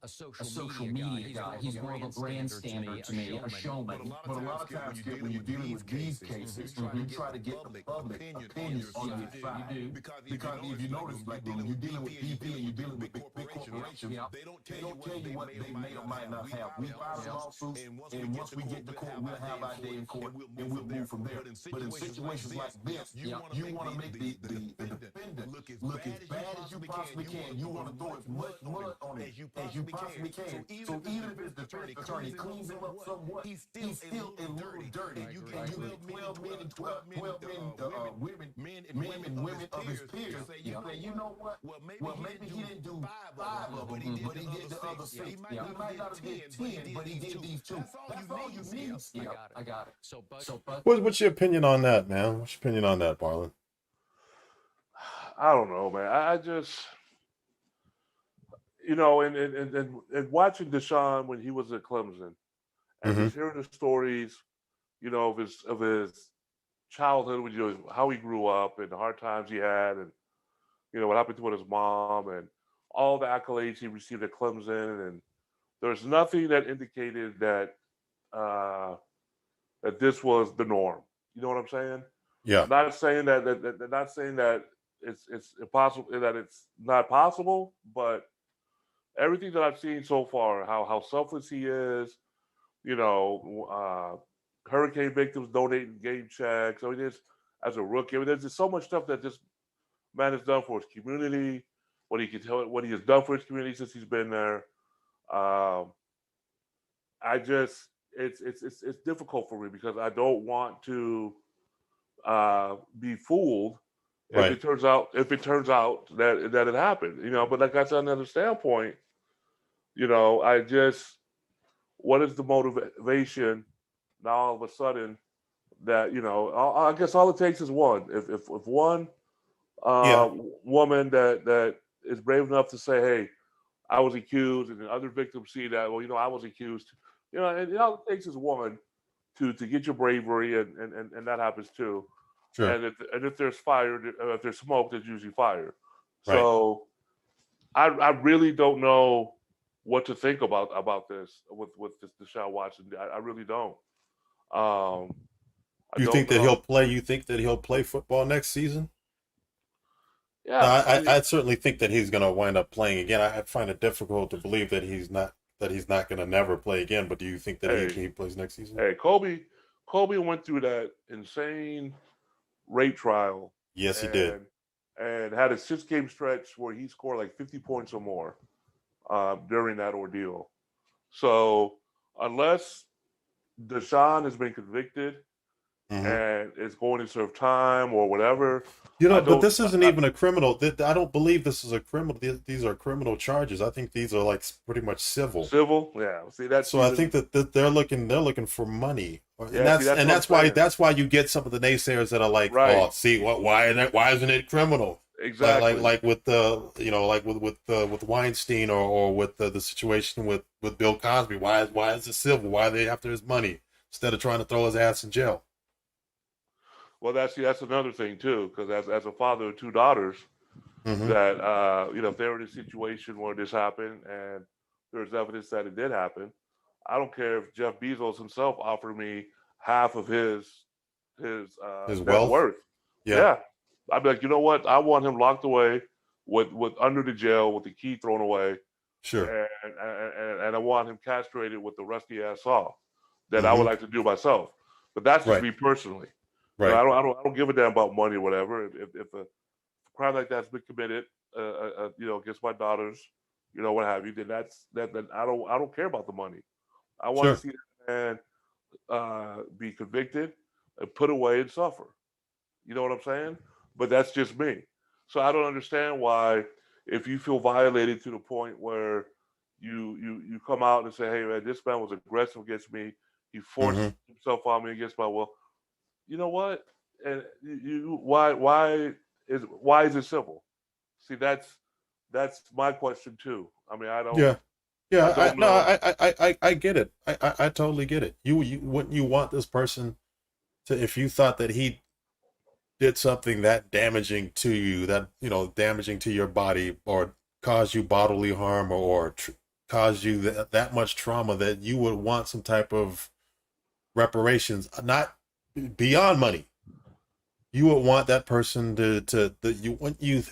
a social media guy. He's more of a grandstander to me, a showman. But a lot of times, when you're dealing with these cases, you try to get the public opinions on your side. Because if you notice, like when you're dealing with BP and you're dealing with big corporations, they don't tell you what they may or might not have. We file lawsuits, and once we get to court, we'll have our day in court, and we'll move from there. But in situations like this, you want to make the defendant look as bad as you possibly can. You want to throw as much mud on it as you possibly can. So even if his defense attorney cleans him up somewhat, he's still a little dirty. And you get 12 men and women of his peers. You say, you know what? Well, maybe he didn't do 5 of them, but he did the other 6. He might not have did 10, but he did these 2. That's all you need. Yeah, I got it. So, What's your opinion on that, man? What's your opinion on that, Marlon? I don't know, man. I just, and watching Deshaun when he was at Clemson, and Hmm. just hearing the stories, of his childhood, how he grew up and the hard times he had, and what happened to his mom, and all the accolades he received at Clemson, and there's nothing that indicated uh, that this was the norm. You know what I'm saying? Yeah. Not saying not saying that it's impossible, that it's not possible, but everything that I've seen so far, how selfless he is, you know, hurricane victims donating game checks. I mean, as a rookie, I mean, there's just so much stuff that this man has done for his community. What he has done for his community since he's been there. Um, I just it's difficult for me because I don't want to be fooled Right. if it turns out that it happened. But like I said, another standpoint, I just what is the motivation now all of a sudden that I guess all it takes is one. If one Yeah. uh, woman that is brave enough to say, "Hey, I was accused," and the other victims see that, well, I was accused. And all it takes is one to get your bravery, and that happens too. Sure. And if there's fire, if there's smoke, there's usually fire. Right. So I really don't know what to think about this with this Deshaun Watson. I really don't. Um, I You don't think that know. he'll play? You think that he'll play football next season? No, Yeah, I mean, I certainly think that he's going to wind up playing again. I find it difficult to believe that he's not going to never play again. But do you think that hey, he plays next season? hey, Kobe went through that insane rape trial Yes, he did. and had a 6 game stretch where he scored like 50 points or more during that ordeal. So unless Deshaun has been convicted Hmm. and is going to serve time or whatever, You I know, but don't. this isn't even a criminal. I don't believe this is a criminal. These are criminal charges. I think these are like pretty much civil. Civil, yeah. See, that's So I even. think that they're looking for money, and Yeah, see, that's what I'm saying. that's why you get some of the naysayers that are like, Right, oh, see, why isn't it criminal? exactly. Like with the like with Weinstein or with the situation with Bill Cosby. Why is it civil? Why are they after his money instead of trying to throw his ass in jail? Well, that's another thing too, because as a father of 2 daughters, Hmm. that if they're in a situation where this happened and there's evidence that it did happen, I don't care if Jeff Bezos himself offered me half of his His net wealth. worth. Yeah. Yeah, I'd be like, you know what? I want him locked away with under the jail with the key thrown away, Sure. and I want him castrated with the rusty ass saw that I would Hmm. like to do myself. But that's just Right. me personally. Right. I don't give a damn about money or whatever. If a crime like that's been committed, against my daughters, what have you, then then I don't care about the money. I want to Sure. see that man be convicted and put away and suffer. You know what I'm saying? But that's just me. So I don't understand why, if you feel violated to the point where you come out and say, "Hey man, this man was aggressive against me. He forced Hmm. himself on me against my will." You know what? And why is it civil? See, that's my question too. I mean, Yeah. I Yeah. don't know. I get it. I totally get it. You wouldn't you want this person to, if you thought that he did something that damaging to you, that damaging to your body, or caused you bodily harm, caused you that much trauma, that you would want some type of reparations, not beyond money. You would want that person you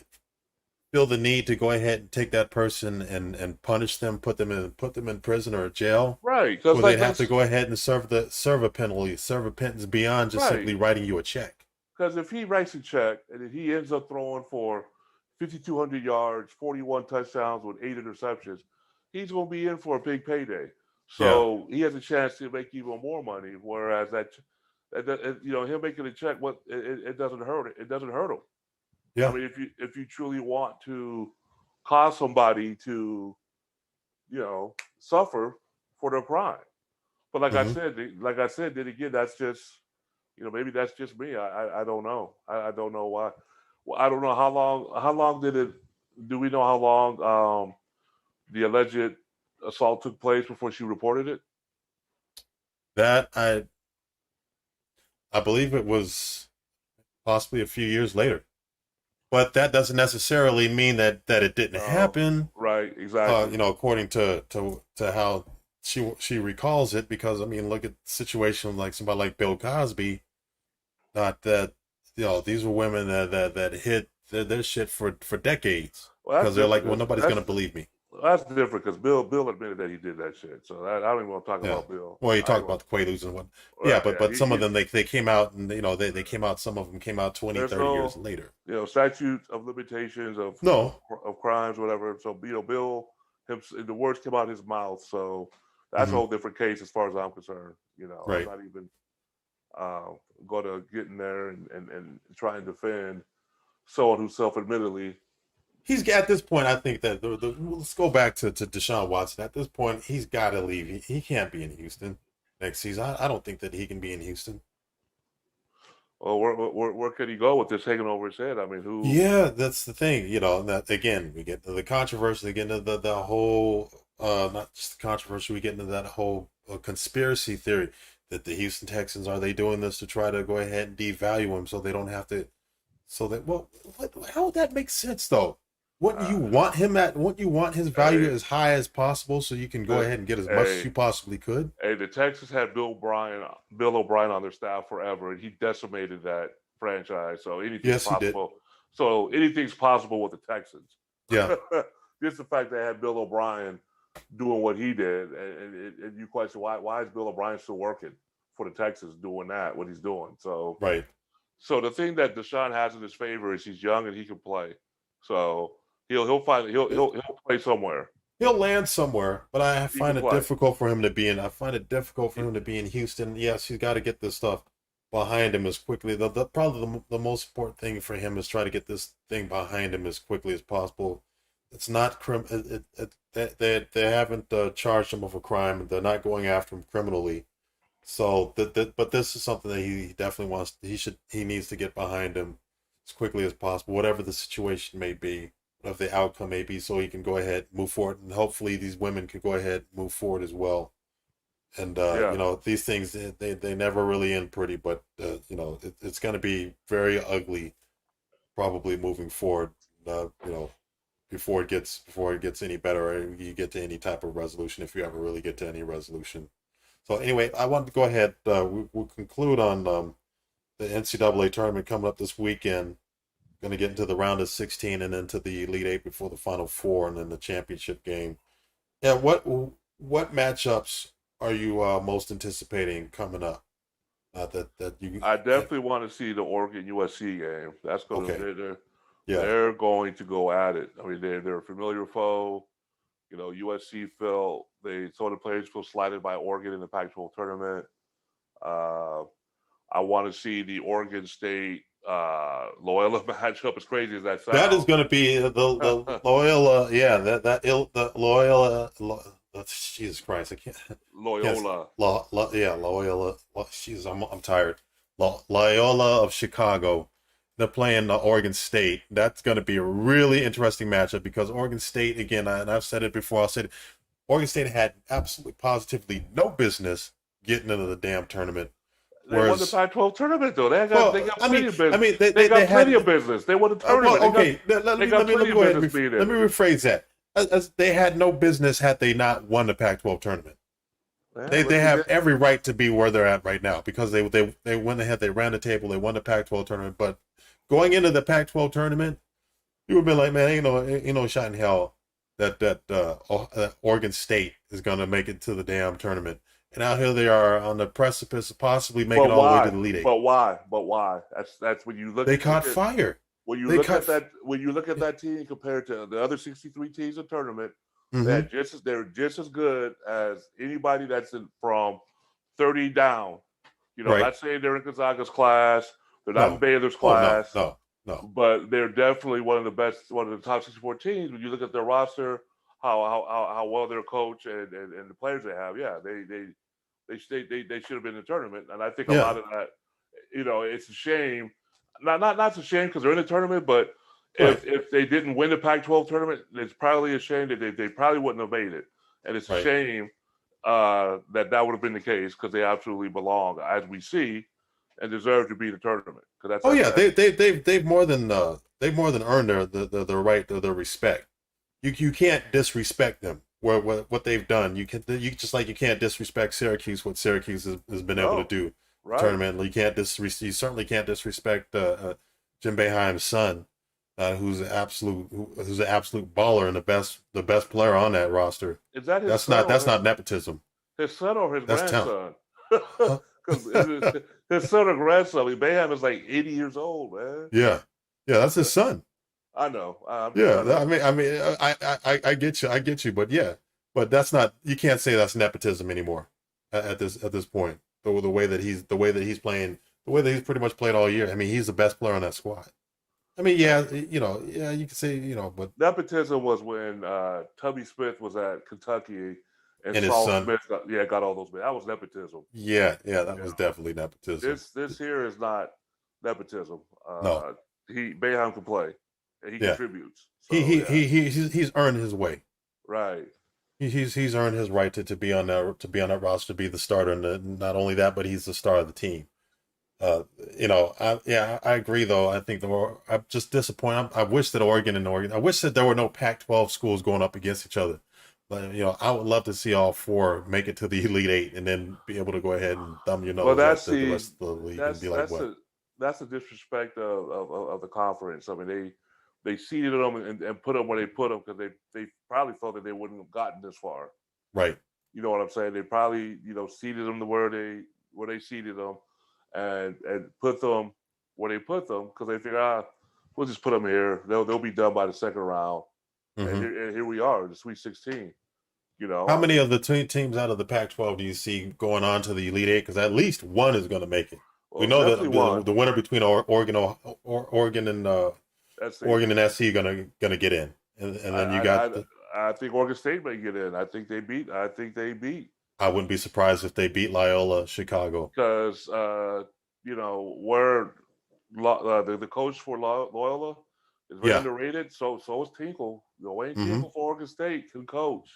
feel the need to go ahead and take that person and punish them, put them in prison or jail, Right, because where they'd have to go ahead and serve a penalty, serve a penance beyond just right, simply writing you a check. because if he writes a check and if he ends up throwing for 5,200 yards, 41 touchdowns with 8 interceptions, he's going to be in for a big payday. Yeah. So he has a chance to make even more money. Whereas him making a check, it doesn't hurt it. It doesn't hurt him. I Yeah. mean, if you truly want to cause somebody to suffer for their crime. But Hmm. like I said, then again, that's just maybe that's just me. I don't know. I don't know why. Well, I don't know how long. How long did it? Do we know how long the alleged assault took place before she reported it? That I believe it was possibly a few years later, but that doesn't necessarily mean that it didn't happen. Right, exactly. According to how she recalls it, because I mean, look at the situation like somebody like Bill Cosby. Not that these were women that hid their shit for decades Well, because that's they're like, different. well, nobody's gonna believe me. That's different because Bill admitted that he did that shit. So I don't even want to talk Yeah. about Bill. Well, you I talk ain't about the Quaaludes and what. gonna- Yeah, right, but some of he- them they came out and they came out. Some of them came out 20, there's 30 no years later. statute of limitations of No. crimes, whatever. So Bill, the words came out of his mouth. So that's a Mhm. whole different case as far as I'm concerned. I'm Right. not even going to get in there and try and defend someone who self-admittedly. He's at this point. I think that let's go back to Deshaun Watson. At this point, he's got to leave. He can't be in Houston next season. I don't think that he can be in Houston. Well, where could he go with this hanging over his head? I mean, who? Yeah, that's the thing. That again, we get to the controversy. We get into the whole, not just the controversy. We get into that whole conspiracy theory that the Houston Texans are they doing this to try to go ahead and devalue him so they don't have to. So that how would that make sense though? Wouldn't you want him wouldn't you want his value as high as possible so you can go ahead and get as much as you possibly could? Hey, the Texans had Bill O'Brien on their staff forever, and he decimated that franchise. So anything's possible. So anything's possible with the Texans. Yeah. Just the fact they had Bill O'Brien doing what he did, and you question why is Bill O'Brien still working for the Texans doing what he's doing? So right. So the thing that Deshaun has in his favor is he's young and he can play. So he'll play somewhere. He'll land somewhere, but I find it play. difficult for him to be in. I find it difficult for him to be in Houston. Yes, he's got to get this stuff behind him as quickly. Probably the most important thing for him is try to get this thing behind him as quickly as possible. It's not they haven't charged him of a crime. They're not going after him criminally. So but this is something that he definitely wants. He needs to get behind him as quickly as possible, whatever the situation may be, whatever the outcome may be, so he can go ahead and move forward, and hopefully these women can go ahead and move forward as well. And these things they never really end pretty, but it's going to be very ugly, probably moving forward. Before it gets any better, or you get to any type of resolution, if you ever really get to any resolution. So anyway, I wanted to go ahead. We'll conclude on the NCAA tournament coming up this weekend. Going to get into the round of 16 and into the Elite Eight before the Final Four and then the championship game. Yeah, what matchups are you most anticipating coming up? I definitely want to see the Oregon USC game. That's going to they're going to go at it. I mean, they're a familiar foe. USC some of the players feel slighted by Oregon in the Pac-12 tournament. I want to see the Oregon State Loyola matchup. As crazy as that sounds, that is going to be the Loyola. Yeah, the Loyola. Jesus Christ, I can't. Loyola. Yes, Loyola. Jesus, I'm tired. Loyola of Chicago. They're playing Oregon State. That's going to be a really interesting matchup because Oregon State, again, and I've said it before, I'll say it, Oregon State had absolutely positively no business getting into the damn tournament. They won the Pac-12 tournament, though. They got plenty of business. I mean, they got plenty of business. They won the tournament. Let me rephrase that. As they had no business had they not won the Pac-12 tournament. Yeah, they have every right to be where they're at right now because they went ahead, they ran the table, they won the Pac-12 tournament. But going into the Pac-12 tournament, you would be like, man, ain't no shot in hell that Oregon State is going to make it to the damn tournament. And out here they are on the precipice of possibly making all the way to the Elite Eight. But why? That's when you look. They caught fire. When you look at that team compared to the other 63 teams in the tournament, they're just as good as anybody that's from 30 down. Not saying they're in Gonzaga's class, they're not in Baylor's class. No. But they're definitely one of the top 64 teams. When you look at their roster, how well they're coached and the players they have, they should have been in the tournament. And I think a lot of that, it's a shame. not a shame because they're in the tournament, but if they didn't win the Pac-12 tournament, it's probably a shame that they probably wouldn't have made it, and it's a shame that would have been the case because they absolutely belong, as we see, and deserve to be in the tournament. They've more than earned their right to their respect. You can't disrespect them. What they've done, you just like you can't disrespect Syracuse. What Syracuse has been able to do tournament. You certainly can't disrespect Jim Boeheim's son, who's an absolute baller and the best player on that roster. Is that his that's not nepotism. His son or his that's grandson? Because his son or grandson. Boeheim is like 80 years old, man. Yeah, that's his son. I know. I get you, but that's not. You can't say that's nepotism anymore at this point. The way that he's playing, the way that he's pretty much played all year. I mean, he's the best player on that squad. I mean, you can say, but nepotism was when Tubby Smith was at Kentucky and his Saul son Smith got all those. That was nepotism. Yeah, that was definitely nepotism. This here is not nepotism. No, Boeheim can play. He contributes. So, he's earned his way. Right. He's earned his right to be on that roster, to be the starter, and not only that, but he's the star of the team. I agree though. I think I'm just disappointed. I wish that I wish that there were no Pac-12 schools going up against each other. But I would love to see all four make it to the Elite Eight and then be able to go ahead and thumb your nose at the rest of the league and be like, what? That's the disrespect of the conference. I mean, they seeded them and put them where they put them because they probably thought that they wouldn't have gotten this far. Right. You know what I'm saying? They probably seeded them to where they seeded them and put them where they put them because they figured we'll just put them here. They'll be done by the second round. Mm-hmm. And here we are, the Sweet 16. How many of the teams out of the Pac-12 do you see going on to the Elite Eight? Because at least one is going to make it. Well, we know that the winner between Oregon and Oregon and SC gonna get in, and then you got. I think Oregon State may get in. I think they beat. I wouldn't be surprised if they beat Loyola Chicago. Because where the coach for Loyola is very underrated. So is Tinkle. Wayne Tinkle for Oregon State can coach.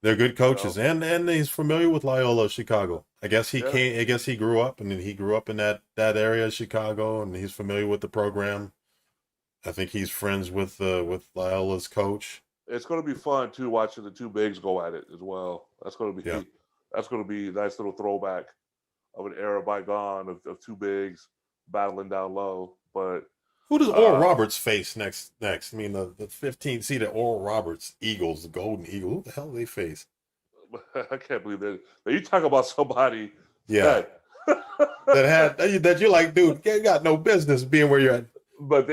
They're good coaches, and he's familiar with Loyola Chicago. I guess he grew up, and he grew up in that area of Chicago, and he's familiar with the program. I think he's friends with Loyola's coach. It's going to be fun too, watching the two bigs go at it as well. That's going to be a nice little throwback of an era bygone of two bigs battling down low. But who does Oral Roberts face next? I mean, the 15 seeded Oral Roberts Eagles, the Golden Eagle. Who the hell do they face? I can't believe that. You talk about somebody that you're like, dude, you got no business being where you're at. But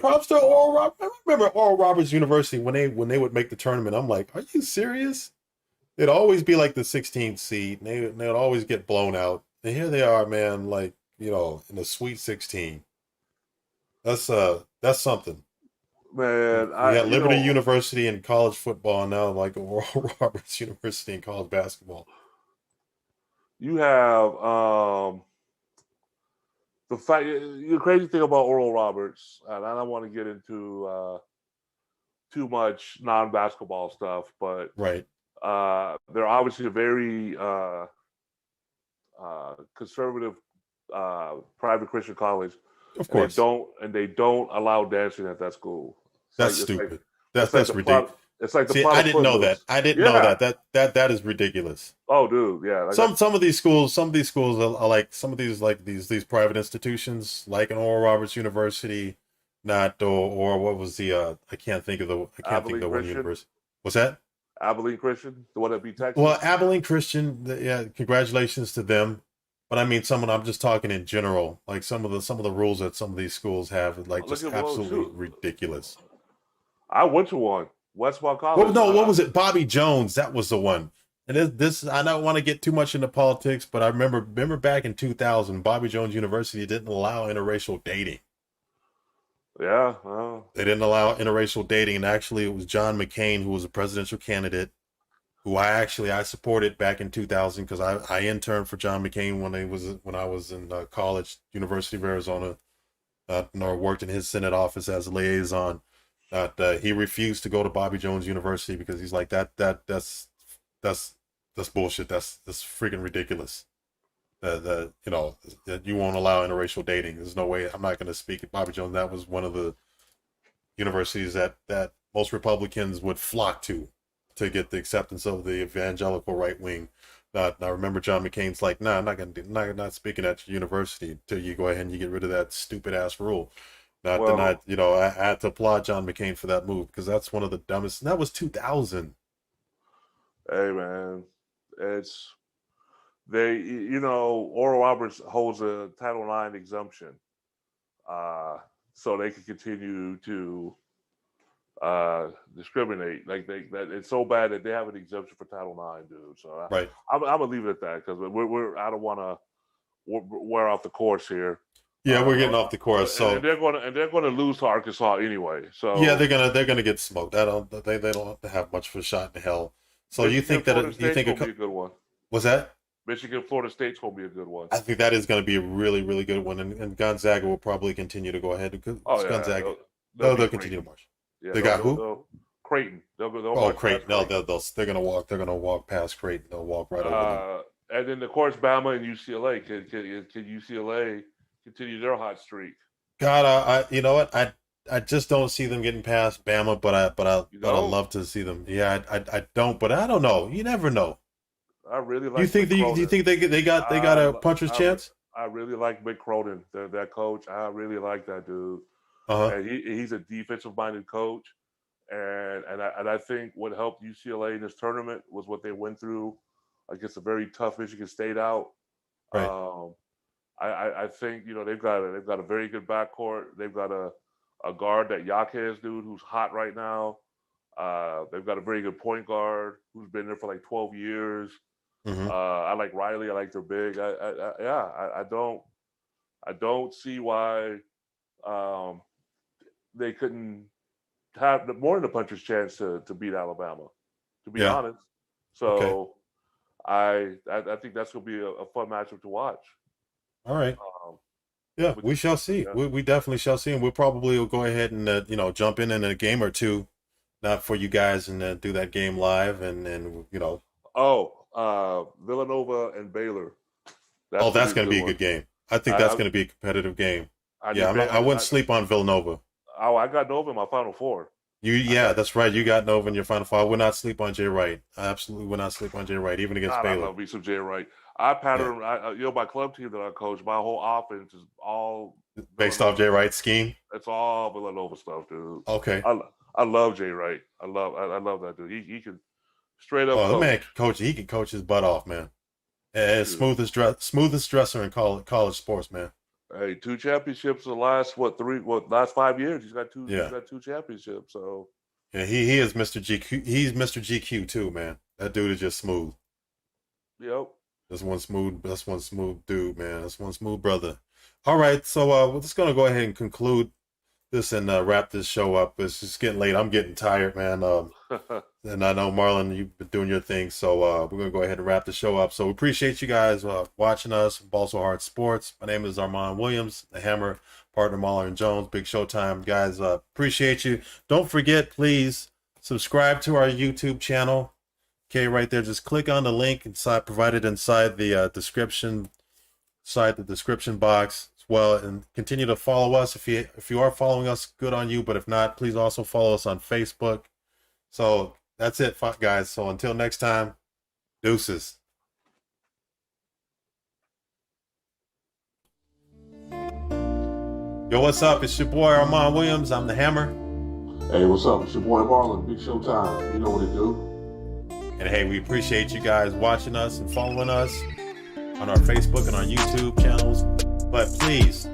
props to Oral Roberts. I remember Oral Roberts University when they would make the tournament. I'm like, are you serious? It'd always be like the 16th seed. And they'd always get blown out. And here they are, man, like, in the Sweet 16. That's something. Man, we got Liberty University in college football now, like Oral Roberts University in college basketball. You have the crazy thing about Oral Roberts, and I don't want to get into too much non-basketball stuff, but right, they're obviously a very conservative private Christian college. Of course, they don't allow dancing at that school. That's stupid. That's ridiculous. It's like I didn't know that. I didn't know that. That is ridiculous. Oh, dude, yeah. Like some of these schools are like these private institutions, like an Oral Roberts University, or what was the I can't think of the one university. What's that? Abilene Christian, the one that beat Texas. Well, Abilene Christian, congratulations to them. But I mean, I'm just talking in general. Like some of the rules that some of these schools have, like just absolutely ridiculous. I went to one. Westmont College. Well, no, what was it? Bobby Jones. That was the one. And this I don't want to get too much into politics, but I remember back in 2000, Bobby Jones University didn't allow interracial dating. Yeah. They didn't allow interracial dating, and actually it was John McCain who was a presidential candidate, who I supported back in 2000 because I interned for John McCain when I was in college, University of Arizona. nor worked in his Senate office as a liaison. He refused to go to Bobby Jones University because he's like that's bullshit. That's freaking ridiculous. That you won't allow interracial dating. There's no way. I'm not going to speak at Bobby Jones. That was one of the universities that most Republicans would flock to get the acceptance of the evangelical right wing. Now remember, John McCain's like, nah, I'm not speaking at your university until you go ahead and you get rid of that stupid ass rule. I had to applaud John McCain for that move because that's one of the dumbest. And that was 2000. Hey man, Oral Roberts holds a Title IX exemption, so they can continue to discriminate. Like that it's so bad that they have an exemption for Title IX, dude. So right. I'm gonna leave it at that because I don't want to wear off the course here. Yeah, we're getting off the course. So and they're going to lose to Arkansas anyway. So yeah, they're gonna get smoked. They don't have much of a shot in hell. So Michigan, you think that you think be a good one? Was that? Michigan, Florida State's going to be a good one. I think that is going to be a really, really good one, and Gonzaga will probably continue to go ahead because Gonzaga. They'll continue to march. Yeah, they got who? Creighton. They'll Creighton. No, they're gonna walk. They're gonna walk past Creighton. They'll walk right over them. And then of course Bama and UCLA. Can UCLA continue their hot streak? God, you know what? I just don't see them getting past Bama, but I'd love to see them. Yeah, I don't, but I don't know. You never know. I really like. Do you think they got a puncher's chance? I really like Mick Cronin, that coach. I really like that dude. And he's a defensive-minded coach, and I think what helped UCLA in this tournament was what they went through against a very tough Michigan State out. Right. I think they've got a very good backcourt. They've got a guard, that Yaquez dude, who's hot right now. They've got a very good point guard who's been there for like 12 years. Mm-hmm. I like Riley. I like their big. I don't see why they couldn't have more than a puncher's chance to beat Alabama, to be honest. So I think that's going to be a fun matchup to watch. All right. We shall see. Yeah. We definitely shall see, and we'll probably go ahead and jump in a game or two, not for you guys, and do that game live, and Villanova and Baylor. That's going to be a good game. I think that's going to be a competitive game. I wouldn't sleep on Villanova. Oh, I got Nova in my Final Four. That's right. You got Nova in your Final Four. I would not sleep on Jay Wright. I absolutely would not sleep on Jay Wright, even against Baylor. I love me some Jay Wright. My club team that I coach, my whole offense is all based off Jay Wright's scheme. It's all Villanova stuff, dude. Okay. I love Jay Wright. I love that dude. He can straight up. He can coach his butt off, man. And smoothest dresser in college sports, man. Hey, 2 championships in the last last 5 years. He's got two. Yeah. He's got 2 championships. So yeah, he is Mr. GQ. He's Mr. GQ too, man. That dude is just smooth. Yep. That's one smooth dude, man. That's one smooth brother. All right, so we're just gonna go ahead and conclude this and wrap this show up. It's just getting late. I'm getting tired, man. And I know, Marlon, you've been doing your thing, so we're going to go ahead and wrap the show up. So we appreciate you guys watching us, Ball So Hard Sports. My name is Armon Williams, the Hammer, partner Marlon and Jones. Big Showtime, guys. Appreciate you. Don't forget, please, subscribe to our YouTube channel. Okay, right there. Just click on the link provided inside the description box as well, and continue to follow us. If you are following us, good on you. But if not, please also follow us on Facebook. So that's it, guys. So until next time, deuces. Yo, what's up? It's your boy Armon Williams. I'm the Hammer. Hey, what's up? It's your boy Marlon. Big Showtime. You know what to do. And hey, we appreciate you guys watching us and following us on our Facebook and our YouTube channels. But please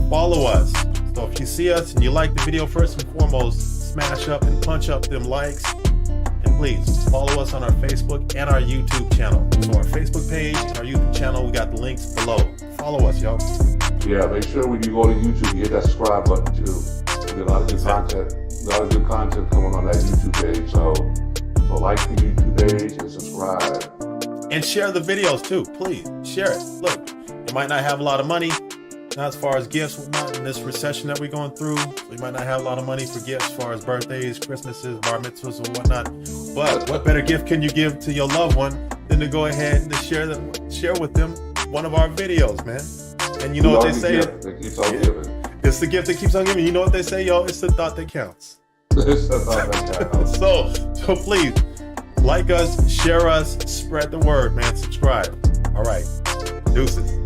follow us. So if you see us and you like the video, first and foremost, smash up and punch up them likes. And please follow us on our Facebook and our YouTube channel. So our Facebook page and our YouTube channel, we got the links below. Follow us, y'all. Yeah, make sure when you go to YouTube, you hit that subscribe button too. There's a lot of good content coming on that YouTube page. So like the YouTube page and subscribe. And share the videos too, please. Share it. Look, you might not have a lot of money, Now, as far as gifts, whatnot, in this recession that we're going through, we might not have a lot of money for gifts as far as birthdays, Christmases, bar mitzvahs, and whatnot. But what better gift can you give to your loved one than to go ahead and to share with them one of our videos, man? And you know what they say? It's the gift that keeps on giving. You know what they say, y'all? It's the thought that counts. It's the thought that counts. So please, like us, share us, spread the word, man. Subscribe. All right. Deuces.